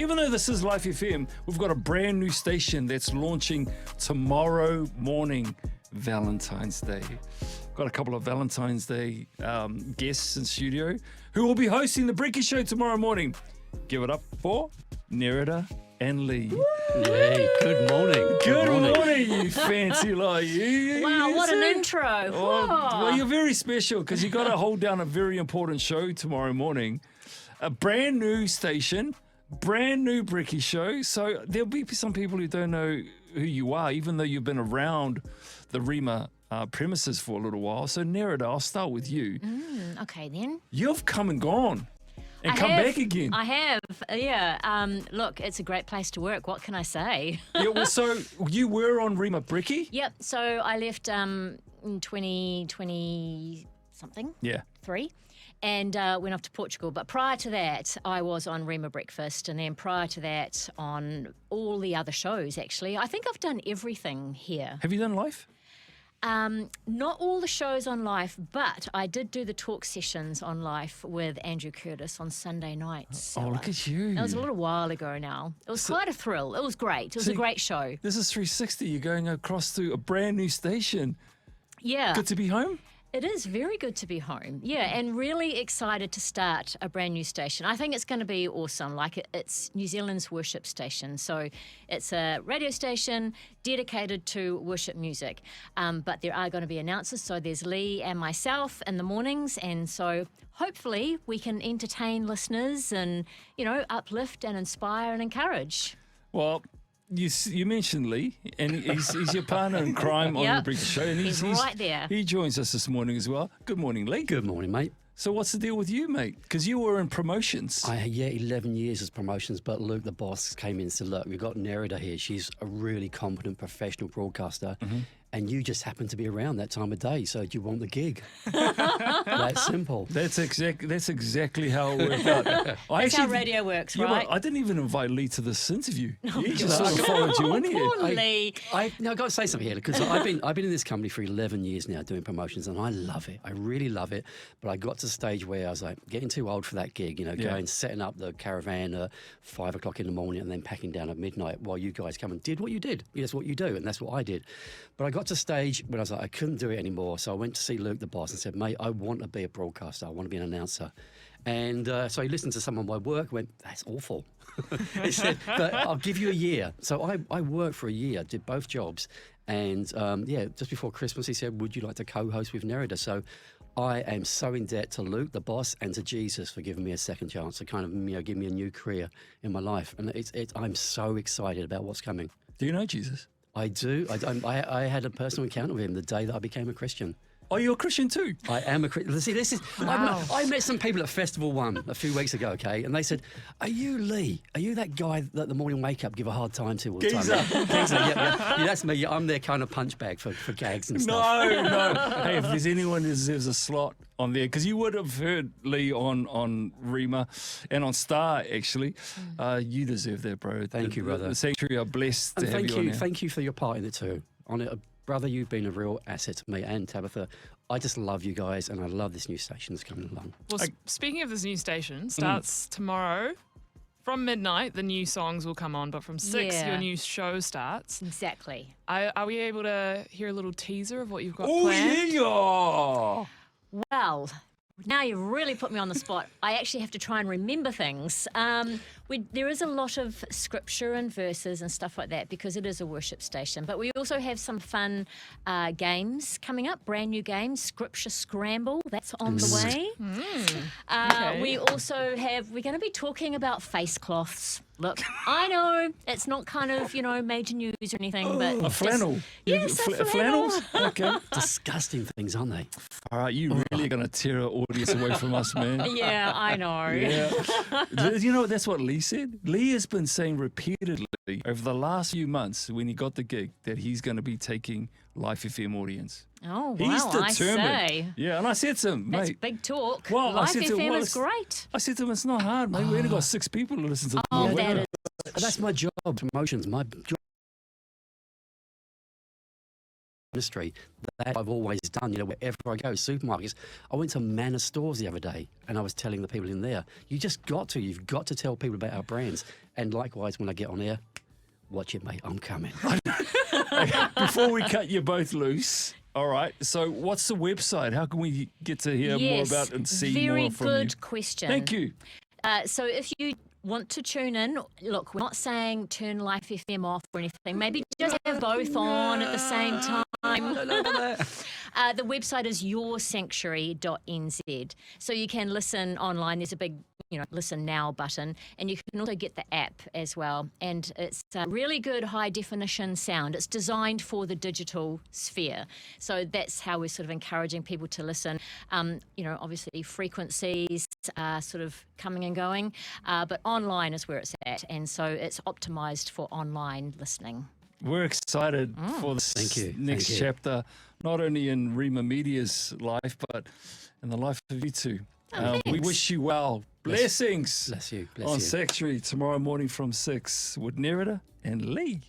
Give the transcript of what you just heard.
even though this is Life FM, we've got a brand new station that's launching tomorrow morning, Valentine's Day. Got a couple of Valentine's Day guests in studio who will be hosting the Bricky Show tomorrow morning. Give it up for Nerida and Lee. Yay, good morning. Good morning, you fancy like you. Wow, what an intro. Oh, Whoa. well, you're very special because you got to hold down a very important show tomorrow morning. A brand new station, brand new Bricky Show. So there'll be some people who don't know who you are, even though you've been around the Rima premises for a little while. So Nerida, I'll start with you. Okay, then. You've come and gone and I come have. back again. I have, yeah. Look, it's a great place to work. What can I say? Yeah, well, so you were on Rima Bricky? Yep, so I left in 2020 something, Yeah. 3, and went off to Portugal. But prior to that, I was on Rima Breakfast, and then prior to that, on all the other shows, actually. I think I've done everything here. Have you done Life? Not all the shows on Life, but I did do the talk sessions on Life with Andrew Curtis on Sunday nights. Oh, look at you. That was a little while ago now. It was quite a thrill. It was great. It was a great show. This is 360. You're going across to a brand new station. Yeah. Good to be home? It is very good to be home. Yeah, and really excited to start a brand new station. I think it's going to be awesome. Like it's New Zealand's worship station. So it's a radio station dedicated to worship music. But there are going to be announcers. So there's Lee and myself in the mornings. And so hopefully we can entertain listeners and, uplift and inspire and encourage. Well, you mentioned Lee, and he's your partner in crime on the Yep. Bricky Show. And He's right there. He joins us this morning as well. Good morning, Lee. Good morning, mate. So what's the deal with you, mate? Because you were in promotions. 11 years as promotions, but Luke, the boss, came in and said, look, we've got Nerida here. She's a really competent professional broadcaster, and you just happen to be around that time of day, so do you want the gig? That's simple. That's exactly how it worked out. That's how radio works, Yeah, right? well, I didn't even invite Lee to this interview. He just God. sort of followed you in here. Poor Lee. I've got to say something here, because I've been in this company for 11 years now doing promotions, and I love it. I really love it. But I got to the stage where I was like getting too old for that gig, going, setting up the caravan at 5 o'clock in the morning and then packing down at midnight while you guys come and did what you did. That's what you do, and that's what I did. But I got to a stage when I was like, I couldn't do it anymore. So I went to see Luke, the boss, and said, mate, I want to be a broadcaster. I want to be an announcer. And so he listened to some of my work, went, that's awful. He said, but I'll give you a year. So I worked for a year, did both jobs. And just before Christmas, he said, would you like to co-host with Nerida? So I am so in debt to Luke, the boss, and to Jesus for giving me a second chance to kind of, give me a new career in my life. And I'm so excited about what's coming. Do you know Jesus? I do. I had a personal encounter with him the day that I became a Christian. Oh, you're a Christian too? I am a Christian. See, this is. Wow. I met some people at Festival One a few weeks ago, okay, and they said, "Are you Lee? Are you that guy that the morning wake-up give a hard time to all the Geezer. time?" Geezer, yeah, that's me. Yeah, I'm their kind of punch bag for gags and stuff. No. Hey, if there's anyone who deserves a slot on there, because you would have heard Lee on Rima and on Star, actually. You deserve that, bro. Thank you, brother. The Sanctuary are blessed to And have you on there. thank you for your part in it too. On it, brother, you've been a real asset to me and Tabitha. I just love you guys, and I love this new station that's coming along. Well, speaking of this new station, starts tomorrow. From midnight, the new songs will come on, but from 6, Yeah. your new show starts. Exactly. Are we able to hear a little teaser of what you've got Oh, planned? yeah. Well, now you've really put me on the spot. I actually have to try and remember things. There is a lot of scripture and verses and stuff like that because it is a worship station. But we also have some fun games coming up, brand new games. Scripture Scramble, that's on the way. Okay. We're going to be talking about face cloths. Look, I know it's not kind of, major news or anything, but A flannel. Yes, a Flannels? Okay. Disgusting things, aren't they? All right, you really are going to tear our audience away from us, man. yeah, I know. Yeah. That's what Lee said? Lee has been saying repeatedly over the last few months when he got the gig that he's going to be taking Life FM audience. Oh, wow, He's I determined. say. Yeah, and I said to him, That's mate. big talk. Well, I Life said to him, FM well, is great. I said to him, it's not hard, mate. We only got 6 people to listen to. Oh, the that weather. is. That's my job, promotions. My job ministry that I've always done, you know, wherever I go, supermarkets. I went to Manor Stores the other day and I was telling the people in there, you've got to tell people about our brands. And likewise, when I get on air, watch it, mate, I'm coming. Before we cut you both loose, all right, so what's the website? How can we get to hear more about and see more from you? Very good question. Thank you. So if you want to tune in, look, we're not saying turn Life FM off or anything. Maybe just have both on at the same time. The website is yoursanctuary.nz. So you can listen online. There's a big, listen now button. And you can also get the app as well. And it's a really good high definition sound. It's designed for the digital sphere. So that's how we're sort of encouraging people to listen. Obviously frequencies are sort of coming and going, but online is where it's at. And so it's optimized for online listening. We're excited for this next chapter, not only in Rima Media's life, but in the life of you two. We wish you well. Blessings. Bless you. On Sanctuary tomorrow morning from 6 with Nerida and Lee.